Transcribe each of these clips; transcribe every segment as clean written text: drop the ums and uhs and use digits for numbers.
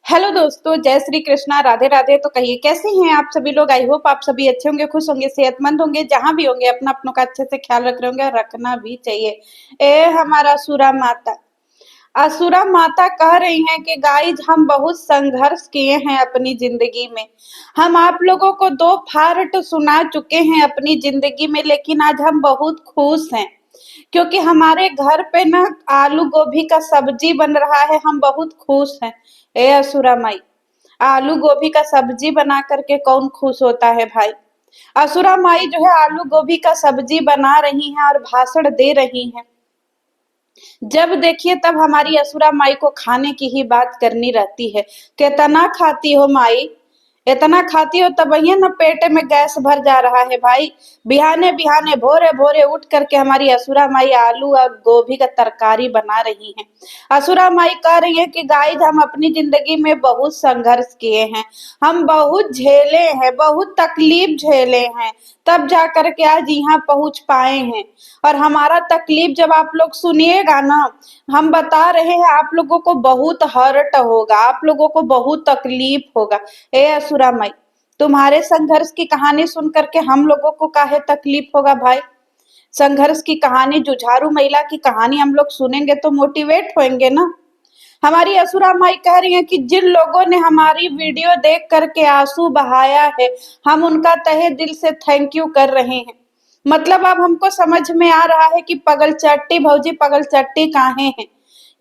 Hello दोस्तों, जय श्री कृष्णा, राधे राधे। तो कहिए कैसे हैं आप सभी लोग। आई होप आप सभी अच्छे होंगे, खुश होंगे, सेहतमंद होंगे। जहां भी होंगे अपना अपनों का अच्छे से ख्याल रख रहे होंगे और रखना भी चाहिए। हमारा असुरा माता, असुरा माता कह रही हैं कि गाइज हम बहुत संघर्ष किए हैं अपनी जिंदगी में। हम आप लोगों को दो फाड़ सुना चुके हैं अपनी जिंदगी में, लेकिन आज हम बहुत खुश हैं क्योंकि हमारे घर पे ना आलू गोभी का सब्जी बन रहा है। हम बहुत खुश हैं। असुरा माई, आलू गोभी का सब्जी बना करके कौन खुश होता है भाई। असुरा माई जो है आलू गोभी का सब्जी बना रही हैं और भाषण दे रही हैं। जब देखिए तब हमारी असुरा माई को खाने की ही बात करनी रहती है। कितना खाती हो माई, इतना खाती हो तब ये ना पेट में गैस भर जा रहा है भाई। बिहाने बिहाने भोरे भोरे उठ करके हमारी असुरा माई आलू और गोभी का तरकारी बना रही हैं। असुरा माई कह रही है कि गाइस हम अपनी जिंदगी में बहुत संघर्ष किए हैं, हम बहुत झेले हैं, बहुत तकलीफ झेले हैं, तब जा करके आज यहाँ पहुंच पाए हैं। और हमारा तकलीफ जब आप लोग सुनिएगा ना, हम बता रहे हैं आप लोगों को बहुत हर्ट होगा, आप लोगों को बहुत तकलीफ होगा। असुरा माई, तुम्हारे संघर्ष की कहानी सुन करके हम लोगों को काहे तकलीफ होगा भाई। संघर्ष की कहानी, जुझारू महिला की कहानी हम लोग सुनेंगे तो मोटिवेट होंगे ना। हमारी असुरा माई कह रही है कि जिन लोगों ने हमारी वीडियो देख करके आंसू बहाया है, हम उनका तहे दिल से थैंक यू कर रहे हैं। मतलब अब हमको समझ में आ रहा है कि पगल चट्टी भौजी पगल चट्टी काहे हैं,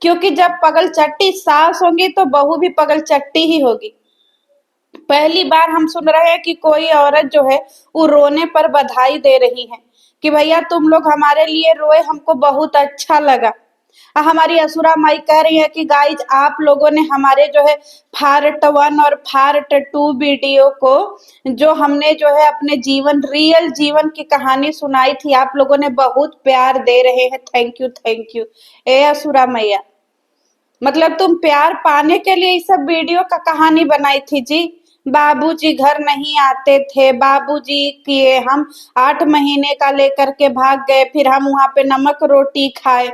क्योंकि जब पगल चट्टी सास होंगी तो बहू भी पगल चट्टी ही होगी। पहली बार हम सुन रहे हैं कि कोई औरत जो है वो रोने पर बधाई दे रही है कि भैया तुम लोग हमारे लिए रोए, हमको बहुत अच्छा लगा। हमारी असुरा माई कह रही है कि गाइज आप लोगों ने हमारे जो है पार्ट 1 और पार्ट 2 वीडियो को, जो हमने जो है अपने जीवन, रियल जीवन की कहानी सुनाई थी, आप लोगों ने बहुत प्यार दे रहे हैं। Thank you, thank you. असुरा मैया, मतलब तुम प्यार पाने के लिए इस सब वीडियो का कहानी बनाई थी जी। बाबूजी घर नहीं आते थे, बाबूजी किए, हम 8 महीने का लेकर के भाग गए, फिर हम वहां पे नमक रोटी खाए।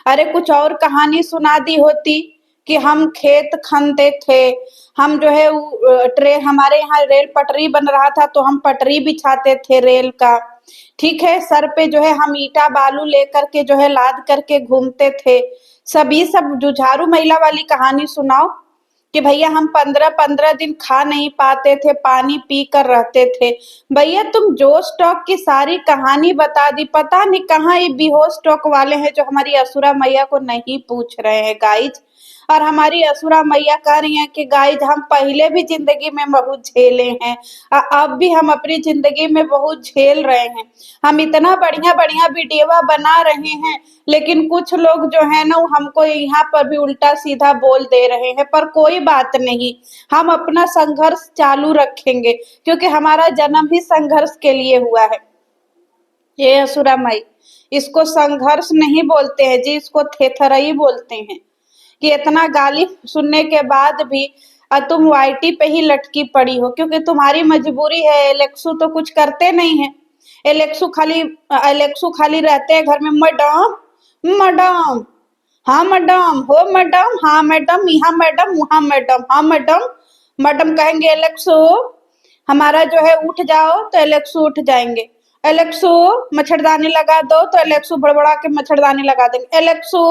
अरे कुछ और कहानी सुना दी होती कि हम खेत खनते थे, हम जो है ट्रेन, हमारे यहाँ रेल पटरी बन रहा था तो हम पटरी बिछाते थे रेल का। ठीक है, सर पे जो है हम ईटा बालू लेकर के जो है लाद करके घूमते थे। सभी सब जुझारू महिला वाली कहानी सुनाओ कि भैया हम 15-15 दिन खा नहीं पाते थे, पानी पी कर रहते थे। भैया तुम जोश टॉक की सारी कहानी बता दी, पता नहीं कहाँ ये बेहोश टॉक वाले हैं जो हमारी असुरा मैया को नहीं पूछ रहे हैं गाइज। और हमारी असुरा मैया कह रही हैं कि गाइज हम पहले भी जिंदगी में बहुत झेले हैं, अब भी हम अपनी जिंदगी में बहुत झेल रहे हैं। हम इतना बढ़िया बढ़िया वीडियो बना रहे हैं, लेकिन कुछ लोग जो है ना हमको यहाँ पर भी उल्टा सीधा बोल दे रहे हैं। पर कोई बात नहीं, हम अपना संघर्ष चालू रखेंगे क्योंकि हमारा जन्म ही संघर्ष के लिए हुआ है। ये असुरा माई, इसको संघर्ष नहीं बोलते हैं जी, इसको थेथरई बोलते हैं। कि इतना गाली सुनने के बाद भी तुम वाईटी पे ही लटकी पड़ी हो क्योंकि तुम्हारी मजबूरी है। एलेक्सू तो कुछ करते नहीं है, एलेक्सू खाली रहते हैं घर में, मैडम मैडम, हाँ मैडम, हो मैडम, हाँ मैडम, यहाँ मैडम, वहाँ मैडम, हाँ मैडम। मैडम कहेंगे एलेक्सो हमारा जो है उठ जाओ तो एलेक्सू उठ जाएंगे। एलेक्सू मच्छरदानी लगा दो तो एलेक्सू बड़बड़ा के मच्छरदानी लगा देंगे। एलेक्सू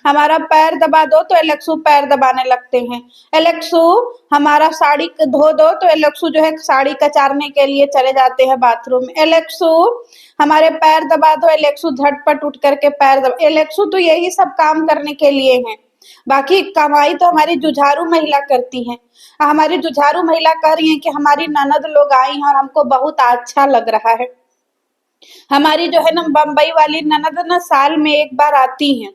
हमारा पैर दबा दो तो एलेक्सू पैर दबाने लगते हैं। एलेक्सू हमारा साड़ी धो दो तो एलेक्सू जो है साड़ी कचारने के लिए चले जाते हैं बाथरूम में। एलेक्सू हमारे पैर दबा दो, एलेक्सू झटपट उठ करके पैर दबा। एलेक्सू तो यही सब काम करने के लिए हैं, बाकी कमाई तो हमारी जुझारू महिला करती हैं। हमारी जुझारू महिला कह रही है कि हमारी ननद लोग आई हैं और हमको बहुत अच्छा लग रहा है। हमारी जो है ना बम्बई वाली ननद ना साल में एक बार आती हैं,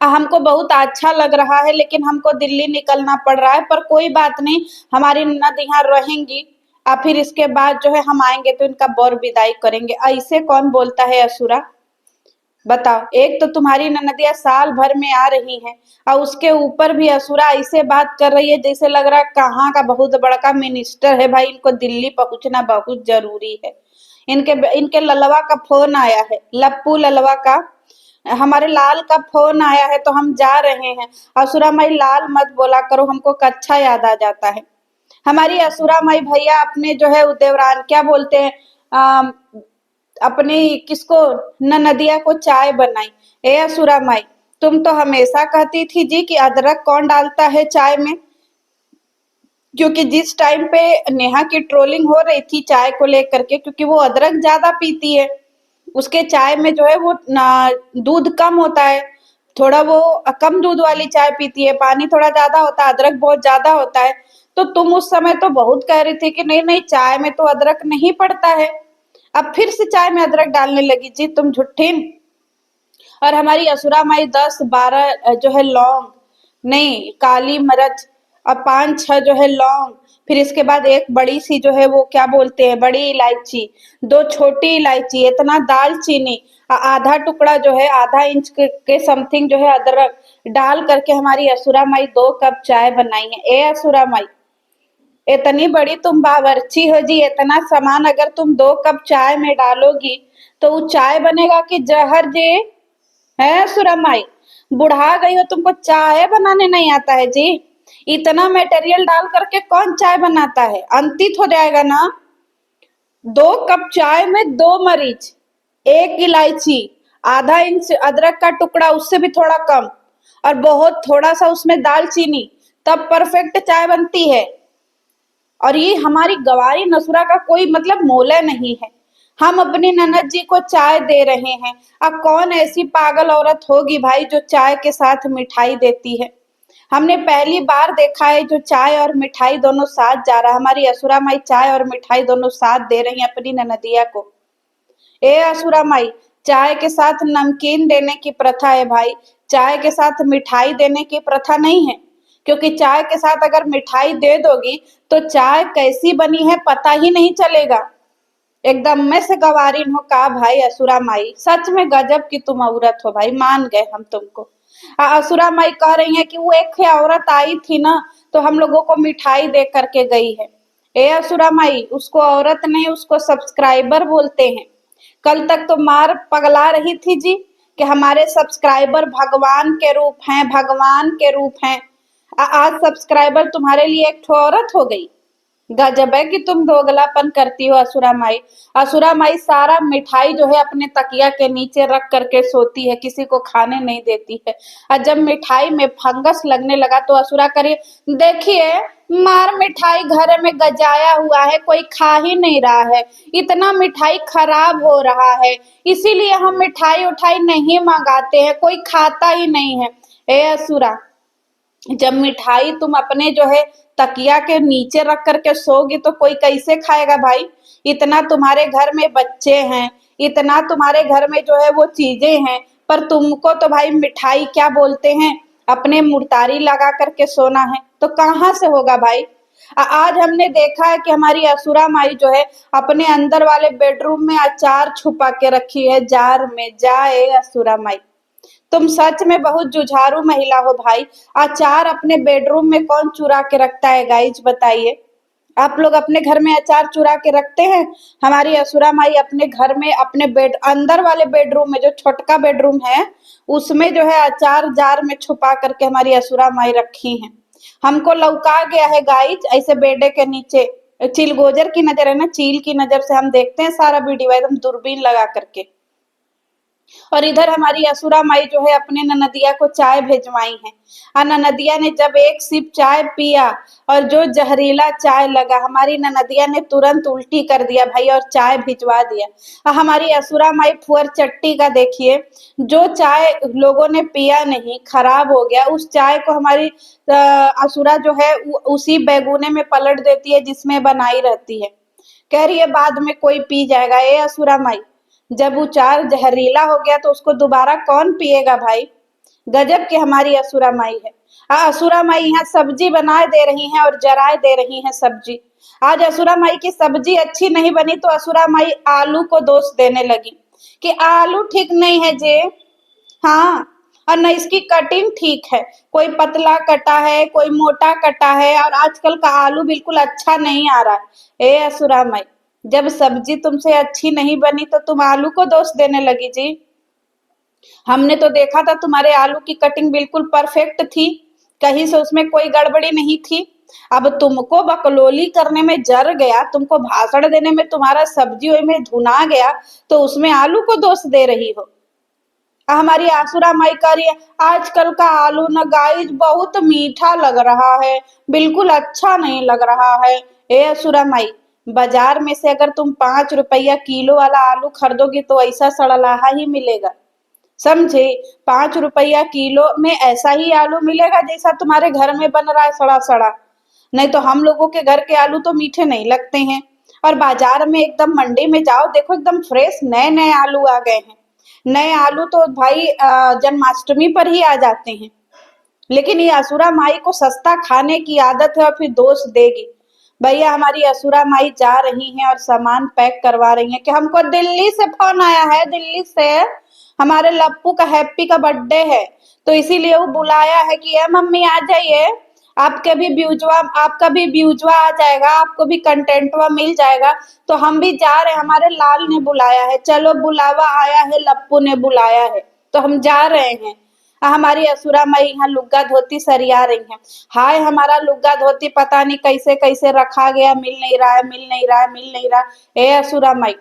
हमको बहुत अच्छा लग रहा है, लेकिन हमको दिल्ली निकलना पड़ रहा है। पर कोई बात नहीं, हमारी ननद यहाँ रहेंगी और फिर इसके बाद जो है हम आएंगे तो इनका बर विदाई करेंगे। ऐसे कौन बोलता है असुरा, बताओ। एक तो तुम्हारी ननदिया साल भर में आ रही है और उसके ऊपर भी असुरा ऐसे बात कर रही है जैसे लग रहा है कहाँ का बहुत बड़का मिनिस्टर है भाई, इनको दिल्ली पहुंचना बहुत जरूरी है। इनके इनके ललवा का फोन आया है, लप्पू ललवा का हमारे लाल का फोन आया है तो हम जा रहे हैं। असुरा माई लाल मत बोला करो, हमको कच्छा याद आ जाता है। हमारी असुरा माई भैया अपने जो है देवरान क्या बोलते हैं, अम, अपनी किसको, ननदिया को चाय बनाई। ए असुरा माई, तुम तो हमेशा कहती थी जी कि अदरक कौन डालता है चाय में, क्योंकि जिस टाइम पे नेहा की ट्रोलिंग हो रही थी चाय को लेकर के, क्योंकि वो अदरक ज्यादा पीती है, उसके चाय में जो है वो दूध कम होता है, थोड़ा वो कम दूध वाली चाय पीती है, पानी थोड़ा ज्यादा होता है, अदरक बहुत ज्यादा होता है। तो तुम उस समय तो बहुत कह रही थी कि नहीं नहीं चाय में तो अदरक नहीं पड़ता है, अब फिर से चाय में अदरक डालने लगी जी तुम झुट्ठी। और हमारी असुरा माई 10-12 जो है लौंग, नहीं काली मिर्च, और 5-6 जो है लौंग, फिर इसके बाद एक बड़ी सी जो है वो क्या बोलते हैं बड़ी इलायची, 2 छोटी इलायची, इतना दालचीनी, आधा टुकड़ा जो है आधा इंच के समथिंग जो है अदरक डाल करके हमारी असुरा माई 2 कप चाय बनाई है। ए असुरा माई, इतनी बड़ी तुम बावर्ची हो जी, इतना सामान अगर तुम 2 कप चाय में डालोगी तो वो चाय बनेगा कि जहर जी? है सुरमाई, बुढ़ा गई हो, तुमको चाय बनाने नहीं आता है जी? इतना मटेरियल डाल करके कौन चाय बनाता है, अंतित हो जाएगा ना। 2 कप चाय में 2 मरीच, 1 इलायची, आधा इंच अदरक का टुकड़ा उससे भी थोड़ा कम, और बहुत थोड़ा सा उसमें दालचीनी, तब परफेक्ट चाय बनती है। और ये हमारी गवारी नसुरा का कोई मतलब मोल नहीं है, हम अपनी ननद जी को चाय दे रहे हैं। अब कौन ऐसी पागल औरत होगी भाई जो चाय के साथ मिठाई देती है? हमने पहली बार देखा है जो चाय और मिठाई दोनों साथ जा रहा है। हमारी असुरा माई चाय और मिठाई दोनों साथ दे रही है अपनी ननदिया को। ए असुरा माई, चाय के साथ नमकीन देने की प्रथा है भाई, चाय के साथ मिठाई देने की प्रथा नहीं है, क्योंकि चाय के साथ अगर मिठाई दे दोगी तो चाय कैसी बनी है पता ही नहीं चलेगा। एकदम में से गवारीन हो का भाई असुरा माई, सच में गजब की तुम औरत हो भाई, मान गए हम तुमको। असुरा माई कह रही है कि वो एक ही औरत आई थी ना तो हम लोगों को मिठाई दे करके गई है। ए असुरा माई, उसको औरत नहीं उसको सब्सक्राइबर बोलते हैं। कल तक तो मार पगला रही थी जी कि हमारे सब्सक्राइबर भगवान के रूप हैं, भगवान के रूप हैं। आज सब्सक्राइबर तुम्हारे लिए एक ठो औरत हो गई। गजब है कि तुम दोगलापन करती हो असुरा माई। असुरा माई सारा मिठाई जो है अपने तकिया के नीचे रख करके सोती है, किसी को खाने नहीं देती है। और जब मिठाई में फंगस लगने लगा तो असुरा करे, देखिए मार मिठाई घर में गजाया हुआ है, कोई खा ही नहीं रहा है, इतना मिठाई खराब हो रहा है, इसीलिए हम मिठाई उठाई नहीं मंगाते हैं, कोई खाता ही नहीं है। ए असुरा, जब मिठाई तुम अपने जो है तकिया के नीचे रख करके सोगी तो कोई कैसे खाएगा भाई? इतना तुम्हारे घर में बच्चे हैं, इतना तुम्हारे घर में जो है वो चीजें हैं, पर तुमको तो भाई मिठाई क्या बोलते हैं, अपने मुर्तारी लगा करके सोना है, तो कहाँ से होगा भाई? आज हमने देखा है कि हमारी असुरा माई जो है अपने अंदर वाले बेडरूम में अचार छुपा के रखी है जार में। जाए असुरा माई, तुम सच में बहुत जुझारू महिला हो भाई। अचार अपने बेडरूम में कौन चुरा के रखता है गाइज बताइए? आप लोग अपने घर में अचार चुरा के रखते हैं? हमारी असुरा माई अपने घर में अपने बेड अंदर वाले बेडरूम में, जो छोटका बेडरूम है, उसमें जो है अचार जार में छुपा करके हमारी असुरा माई रखी हैं। हमको लौका गया है गाइज, ऐसे बेडे के नीचे चिलगोजर की नजर है ना, चील की नजर से हम देखते हैं सारा वीडियो एकदम दूरबीन लगा करके। और इधर हमारी असुरा माई जो है अपने ननदिया को चाय भेजवाई है, और ननदिया ने जब एक सिप चाय पिया और जो जहरीला चाय लगा, हमारी ननदिया ने तुरंत उल्टी कर दिया भाई और चाय भिजवा दिया। और हमारी असुरा माई फुअर चट्टी का देखिए, जो चाय लोगों ने पिया नहीं खराब हो गया, उस चाय को हमारी असुरा जो है उसी बैगुने में पलट देती है जिसमें बनाई रहती है, कह रही है बाद में कोई पी जाएगा। ए असुरा माई, जब वो चार जहरीला हो गया तो उसको दोबारा कौन पिएगा भाई? गजब की हमारी असुरा माई है। असुरा माई यहाँ सब्जी बना दे रही हैं और जराए दे रही हैं सब्जी। आज असुरा माई की सब्जी अच्छी नहीं बनी तो असुरा माई आलू को दोष देने लगी कि आलू ठीक नहीं है जे। हाँ, और न इसकी कटिंग ठीक है, कोई पतला कटा है कोई मोटा कटा है, और आजकल का आलू बिल्कुल अच्छा नहीं आ रहा है। ए असुरा माई, जब सब्जी तुमसे अच्छी नहीं बनी तो तुम आलू को दोष देने लगी जी। हमने तो देखा था तुम्हारे आलू की कटिंग बिल्कुल परफेक्ट थी, कहीं से उसमें कोई गड़बड़ी नहीं थी। अब तुमको बकलोली करने में जर गया, तुमको भाषण देने में तुम्हारा सब्जी में धुना गया, तो उसमें आलू को दोष दे रही हो। हमारी आसुरा माई कह रही है आजकल का आलू न गाइस बहुत मीठा लग रहा है, बिल्कुल अच्छा नहीं लग रहा है। ए असुरा माई, बाजार में से अगर तुम 5 रुपया किलो वाला आलू खरीदोगी तो ऐसा सड़लाहा ही मिलेगा, समझे। 5 रुपया किलो में ऐसा ही आलू मिलेगा जैसा तुम्हारे घर में बन रहा है सड़ा सड़ा। नहीं तो हम लोगों के घर के आलू तो मीठे नहीं लगते हैं। और बाजार में एकदम मंडी में जाओ, देखो एकदम फ्रेश नए नए आलू आ गए हैं। नए आलू तो भाई जन्माष्टमी पर ही आ जाते हैं। लेकिन ये असुरा माई को सस्ता खाने की आदत है और फिर दोष देगी। भैया हमारी असुरा माई जा रही हैं और सामान पैक करवा रही हैं कि हमको दिल्ली से फोन आया है, दिल्ली से हमारे लप्पू का हैप्पी का बर्थडे है, तो इसीलिए वो बुलाया है कि ये मम्मी आ जाइए, आपका भी व्यूजवा आ जाएगा, आपको भी कंटेंटवा मिल जाएगा। तो हम भी जा रहे हैं, हमारे लाल ने बुलाया है, चलो बुलावा आया है, लप्पू ने बुलाया है, तो हम जा रहे हैं। हमारी असुरा माई यहाँ लुग्गा धोती सरिया रही है। हाय हमारा लुग्गा धोती पता नहीं कैसे कैसे रखा गया, मिल नहीं रहा है, मिल नहीं रहा है, मिल नहीं रहा। ए असुरा माई,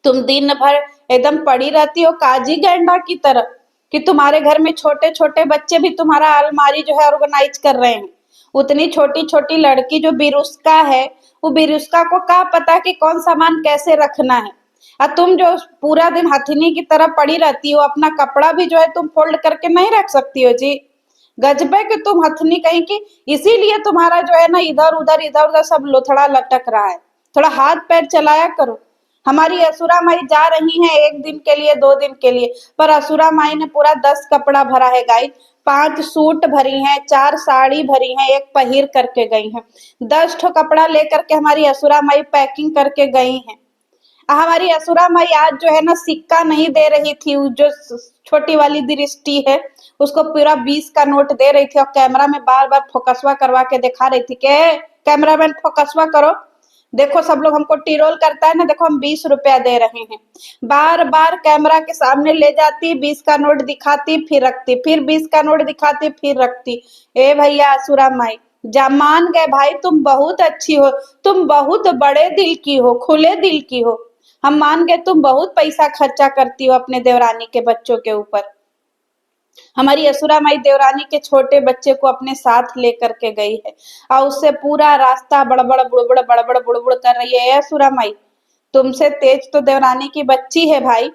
तुम दिन भर एकदम पड़ी रहती हो काजी गेंडा की तरह, कि तुम्हारे घर में छोटे छोटे बच्चे भी तुम्हारा अलमारी जो है ऑर्गेनाइज कर रहे हैं। उतनी छोटी छोटी लड़की जो बिरुस्का है, वो बिरुस्का को क्या पता कि कौन सामान कैसे रखना है। और तुम जो पूरा दिन हथिनी की तरह पड़ी रहती हो, अपना कपड़ा भी जो है तुम फोल्ड करके नहीं रख सकती हो जी। गजबे कि तुम हथनी कहीं की, इसीलिए तुम्हारा जो है ना इधर उधर सब लोथड़ा लटक रहा है। थोड़ा हाथ पैर चलाया करो। हमारी असुरा माई जा रही हैं 1 दिन के लिए, 2 दिन के लिए, पर असुरा माई ने पूरा 10 कपड़ा भरा है गाइस। 5 सूट भरी हैं, 4 साड़ी भरी हैं, 1 पहिर करके गई हैं। 10 ठो कपड़ा लेकर के हमारी असुरा माई पैकिंग करके गई हैं। हमारी असुरा माई आज जो है ना सिक्का नहीं दे रही थी, जो छोटी वाली दृष्टि है उसको पूरा 20 का नोट दे रही थी और कैमरा में बार बार फोकसवा करवा के दिखा रही थी के कैमरामैन फोकसवा करो, देखो सब लोग हमको टिरोल करता है ना, देखो हम 20 रुपया दे रहे हैं। बार बार कैमरा के सामने ले जाती, 20 का नोट दिखाती फिर रखती, फिर 20 का नोट दिखाती फिर रखती। ए भैया असुरा माई, जा मान गए भाई, तुम बहुत अच्छी हो, तुम बहुत बड़े दिल की हो, खुले दिल की हो। हम मान गए तुम बहुत पैसा खर्चा करती हो अपने देवरानी के बच्चों के ऊपर। हमारी असुरा माई देवरानी के छोटे बच्चे को अपने साथ लेकर के गई है और उससे पूरा रास्ता बड़बड़ बुड़बुड़ कर रही है। असुरा माई, तुमसे तेज तो देवरानी की बच्ची है भाई।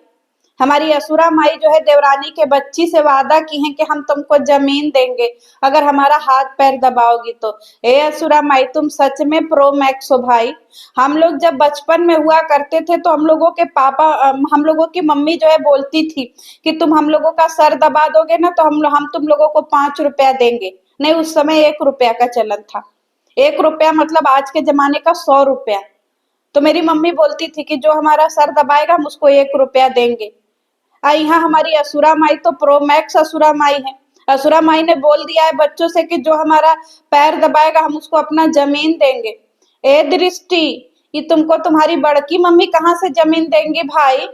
हमारी असुरा माई जो है देवरानी के बच्ची से वादा की है कि हम तुमको जमीन देंगे अगर हमारा हाथ पैर दबाओगी तो। ए असुरा माई, तुम सच में प्रो मैक्स हो भाई। हम लोग जब बचपन में हुआ करते थे तो हम लोगों के हम लोगों की मम्मी जो है बोलती थी कि तुम हम लोगों का सर दबा दोगे ना तो हम तुम लोगों को 5 रुपया देंगे। नहीं, उस समय 1 रुपया का चलन था। 1 रुपया मतलब आज के जमाने का 100 रुपया। तो मेरी मम्मी बोलती थी कि जो हमारा सर दबाएगा हम उसको 1 रुपया देंगे। यहाँ हमारी असुरा माई तो प्रो मैक्स असुरा माई है। असुरा माई ने बोल दिया है बच्चों से कि जो हमारा पैर दबाएगा हम उसको अपना जमीन देंगे। ए दृष्टि, ये तुमको तुम्हारी बड़की मम्मी कहाँ से जमीन देंगी भाई।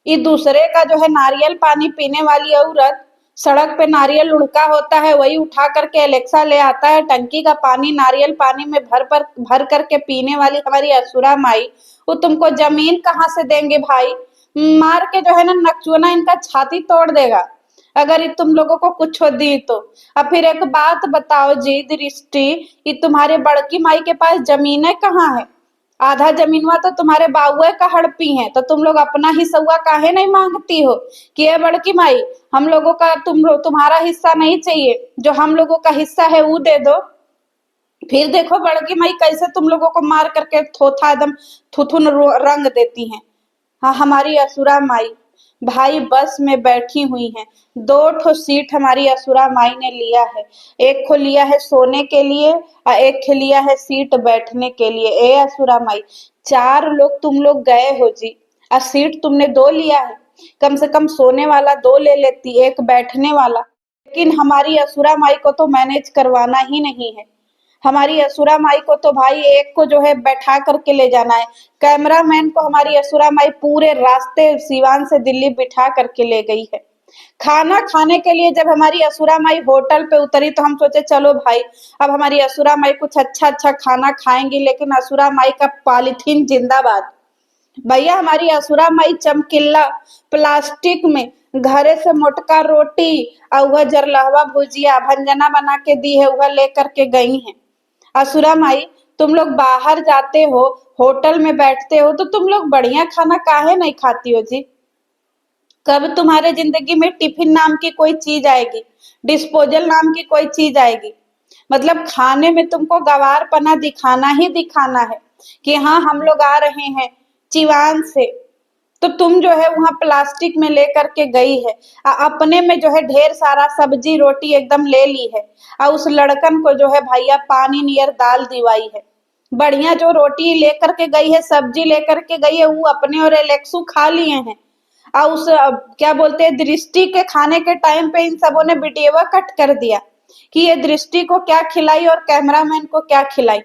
ये दूसरे का जो है नारियल पानी पीने वाली औरत, सड़क पे नारियल लुढ़का होता है वही उठा करके एलेक्सा ले आता है, टंकी का पानी नारियल पानी में भर करके पीने वाली हमारी असुरा माई, वो तुमको जमीन कहाँ से देंगे भाई। मार के जो है ना नकचुना इनका छाती तोड़ देगा अगर ये तुम लोगों को कुछ दी तो। अब फिर एक बात बताओ जी दृष्टि, ये तुम्हारे बड़की माई के पास जमीनें कहाँ है। आधा जमीनवा तो तुम्हारे बाउए का हड़पी है, तो तुम लोग अपना हिस्सा काहे नहीं मांगती हो कि ये बड़की माई हम लोगों का तुम्हारा हिस्सा नहीं चाहिए, जो हम लोगों का हिस्सा है वो दे दो। फिर देखो बड़की माई कैसे तुम लोगों को मार करके थोथा एकदम थुथुन रंग देती हैं। हाँ हमारी असुरा माई भाई बस में बैठी हुई हैं। 2 ठो सीट हमारी असुरा माई ने लिया है, एक को लिया है सोने के लिए और एक को लिया है सीट बैठने के लिए। ए असुरा माई, 4 लोग तुम लोग गए हो जी और सीट तुमने 2 लिया है, कम से कम सोने वाला 2 ले लेती, एक बैठने वाला। लेकिन हमारी असुरा माई को तो मैनेज करवाना ही नहीं है। हमारी असुरा माई को तो भाई एक को जो है बैठा करके ले जाना है। कैमरामैन को हमारी असुरा माई पूरे रास्ते सिवान से दिल्ली बिठा करके ले गई है। खाना खाने के लिए जब हमारी असुरा माई होटल पे उतरी तो हम सोचे चलो भाई अब हमारी असुरा माई कुछ अच्छा अच्छा खाना खाएंगी, लेकिन असुरा माई का पॉलीथीन जिंदाबाद। भैया हमारी असुरा माई चमकीला प्लास्टिक में घरे से मोटका रोटी और वह जरलहवा भुजिया भंजना बना के दी है, वह लेकर के गई हैं। असुरा माई तुम लोग बाहर जाते हो, होटल में बैठते हो, तो तुम लोग बढ़िया खाना काहे नहीं खाती हो जी? कब तुम्हारे जिंदगी में टिफिन नाम की कोई चीज आएगी, डिस्पोजल नाम की कोई चीज आएगी? मतलब खाने में तुमको गवारपना दिखाना ही दिखाना है कि हाँ हम लोग आ रहे हैं चिवान से, तो तुम जो है वहां प्लास्टिक में लेकर के गई है। अपने में जो है ढेर सारा सब्जी रोटी एकदम ले ली है, और उस लड़कन को जो है भैया पानी नियर दाल दिवाई है। बढ़िया जो रोटी लेकर के गई है, सब्जी लेकर के गई है, वो अपने और एलेक्सू खा लिए हैं। और उस क्या बोलते हैं दृष्टि के खाने के टाइम पे इन सबों ने वीडियो कट कर दिया कि ये दृष्टि को क्या खिलाई और कैमरामैन को क्या खिलाई,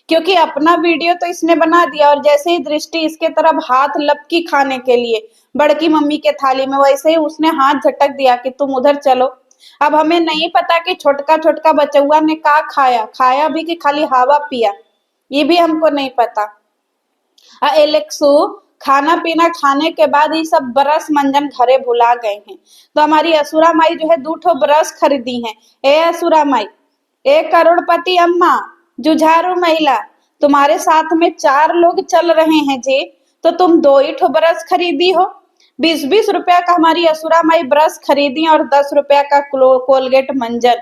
क्योंकि अपना वीडियो तो इसने बना दिया और जैसे ही दृष्टि इसके तरफ हाथ लपकी खाने के लिए बड़की मम्मी के थाली में, वैसे ही उसने हाथ झटक दिया कि तुम उधर चलो। अब हमें नहीं पता कि छोटका छोटका बचुआ ने का खाया, खाया भी कि खाली हवा पिया, ये भी हमको नहीं पता। एलेक्सू खाना पीना खाने के बाद ये सब ब्रश मंजन घरे भुला गए हैं, तो हमारी असुरा माई जो है 2 ब्रश खरीदी हैं। ए असुरा माई, ए करोड़पति अम्मा, जुझारू महिला, तुम्हारे साथ में 4 लोग चल रहे हैं जी, तो तुम 2 ही ब्रश खरीदी हो। 20-20 रुपया का हमारी असुरा माई ब्रश खरीदी और 10 रुपया का कोलगेट मंजन।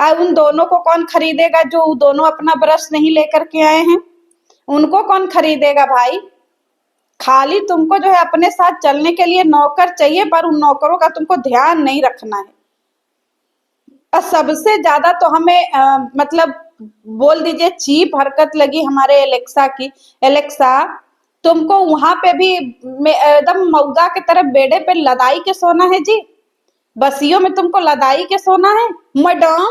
अब उन दोनों को कौन खरीदेगा जो दोनों अपना ब्रश नहीं लेकर के आए हैं? उनको कौन खरीदेगा भाई? खाली तुमको जो है अपने साथ चलने के लिए नौकर चाहिए, पर उन नौकरों का तुमको ध्यान नहीं रखना है। और सबसे ज्यादा तो हमें मतलब बोल दीजिए चीप हरकत लगी हमारे एलेक्सा की। एलेक्सा तुमको वहां पे भी एकदम मौगा के तरफ बेड़े पे लदाई के सोना है जी, बसियों में तुमको लदाई के सोना है। मैडम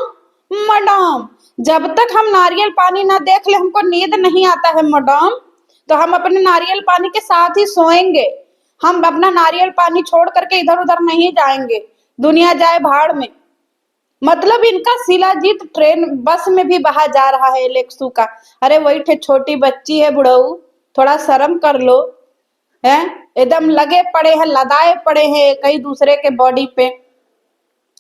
मैडम, जब तक हम नारियल पानी ना देख ले हमको नींद नहीं आता है मैडम, तो हम अपने नारियल पानी के साथ ही सोएंगे। हम अपना नारियल पानी छोड़ करके इधर उधर नहीं जाएंगे, दुनिया जाए भाड़ में। मतलब इनका शिलाजीत ट्रेन बस में भी बहा जा रहा है एलेक्सू का। अरे वही ठे छोटी बच्ची है बुढ़ऊ, थोड़ा शर्म कर लो। हैं एकदम लगे पड़े हैं, लदाए पड़े हैं कई दूसरे के बॉडी पे।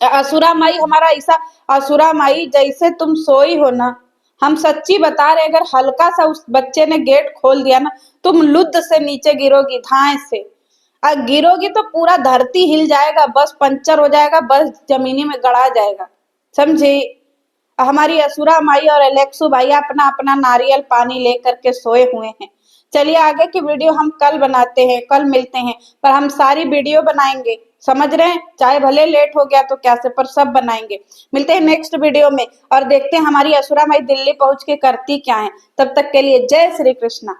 असुरा माई हमारा ऐसा, असुरा माई जैसे तुम सोई हो ना, हम सच्ची बता रहे, अगर हल्का सा उस बच्चे ने गेट खोल दिया ना, तुम लुद्ध से नीचे गिरोगी धाए से। और गिरोगी तो पूरा धरती हिल जाएगा, बस पंचर हो जाएगा, बस जमीनी में गड़ा जाएगा, समझी? हमारी असुरा माई और एलेक्सू भाई अपना अपना नारियल पानी लेकर के सोए हुए हैं। चलिए आगे की वीडियो हम कल बनाते हैं, कल मिलते हैं, पर हम सारी वीडियो बनाएंगे, समझ रहे हैं? चाहे भले लेट हो गया तो क्या से, पर सब बनाएंगे। मिलते हैं नेक्स्ट वीडियो में और देखते हैं हमारी असुरा माई दिल्ली पहुंच के करती क्या है। तब तक के लिए जय श्री कृष्णा।